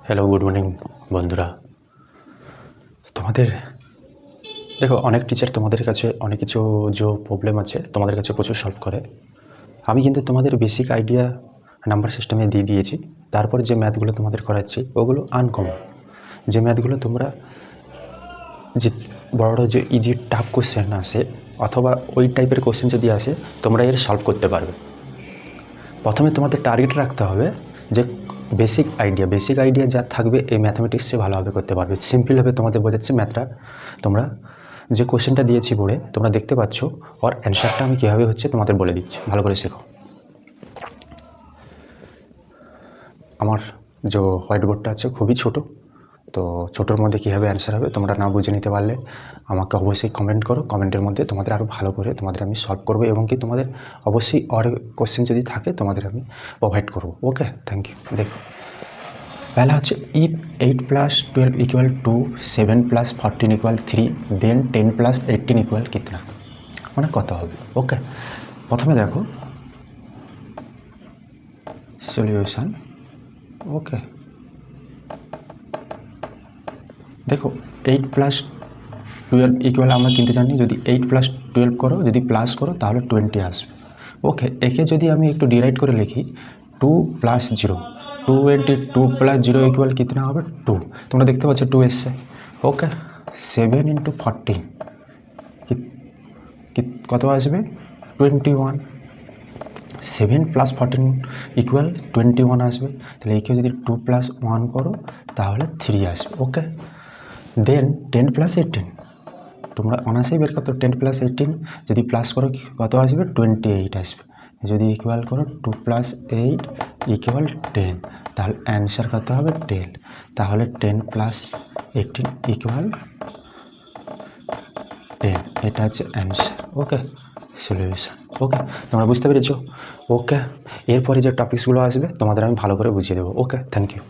Hello, good morning বন্ধুরা। তোমাদের দেখো, অনেক টিচার তোমাদের কাছে অনেক কিছু যে প্রবলেম আছে তোমাদের কাছে প্রচুর সলভ করে। আমি কিন্তু তোমাদের বেসিক আইডিয়া নাম্বার সিস্টেমে দিয়ে দিয়েছি। তারপর যে ম্যাথগুলো তোমাদের করাচ্ছি ওগুলো আনকমন, যে ম্যাথগুলো তোমরা যে বড় যে ইজি টাফ কোশ্চেন আসে অথবা ওই টাইপের কোশ্চেন যদি আসে তোমরা এর সলভ করতে পারবে। প্রথমে তোমাদের টার্গেট রাখতে হবে যে বেসিক আইডিয়া যা থাকবে এই ম্যাথামেটিক্সে ভালোভাবে করতে পারবে। সিম্পলভাবে তোমাদের বোঝাচ্ছি ম্যাথটা। তোমরা যে কোশ্চেনটা দিয়েছি বোর্ডে তোমরা দেখতে পাচ্ছ, ওর অ্যান্সারটা আমি কীভাবে হচ্ছে তোমাদের বলে দিচ্ছি, ভালো করে শেখো। আমার যে হোয়াইট বোর্ডটা আছে খুবই ছোট, তো ছোটোর মধ্যে কীভাবে অ্যান্সার হবে তোমরা না বুঝে নিতে পারলে আমাকে অবশ্যই কমেন্ট করো। কমেন্টের মধ্যে তোমাদের আরও ভালো করে তোমাদের আমি সলভ করবো এবং কি তোমাদের অবশ্যই আর কোশ্চেন যদি থাকে তোমাদের আমি প্রোভাইড করবো। ওকে, থ্যাংক ইউ। দেখো, पहला হচ্ছে ইফ 8 + 12 = 2, 7 + 14 = 3, দেন 10 + 18 = कितना, মানে কত হবে। ওকে, প্রথমে দেখো সলিউশন। ওকে, দেখো 8 + 12 আমরা কিনতে জানি, যদি 8 + 12 করো, যদি প্লাস করো তাহলে 20 আসবে। ওকে, একে যদি আমি একটু ডিরাইট করে লিখি 2 + 0, 22 + 0 = कितना হবে 2। তোমরা দেখতে পাচ্ছ 2 এসছে। ওকে, 7 × 14 কত আসবে 21। 7 + 14 = 21 আসবে। তাহলে একে যদি 2 + 1 করো তাহলে 3 আসবে। ওকে, দেন 10 + 18 তোমরা অনায়াসেই বের করতো। 10 + 18 যদি প্লাস করো কত আসবে 28 আসবে। যদি ইকুয়াল করো 2 + 8 = 10, তাহলে অ্যান্সার কত হবে 10। তাহলে 10 + 18 = 10, এটা হচ্ছে অ্যান্সার। ওকে, সলিউশন। ওকে, তোমরা বুঝতে পেরেছো। ওকে, এরপরে যে টপিকসগুলো আসবে তোমাদের আমি ভালো করে বুঝিয়ে দেবো। ওকে, থ্যাংক ইউ।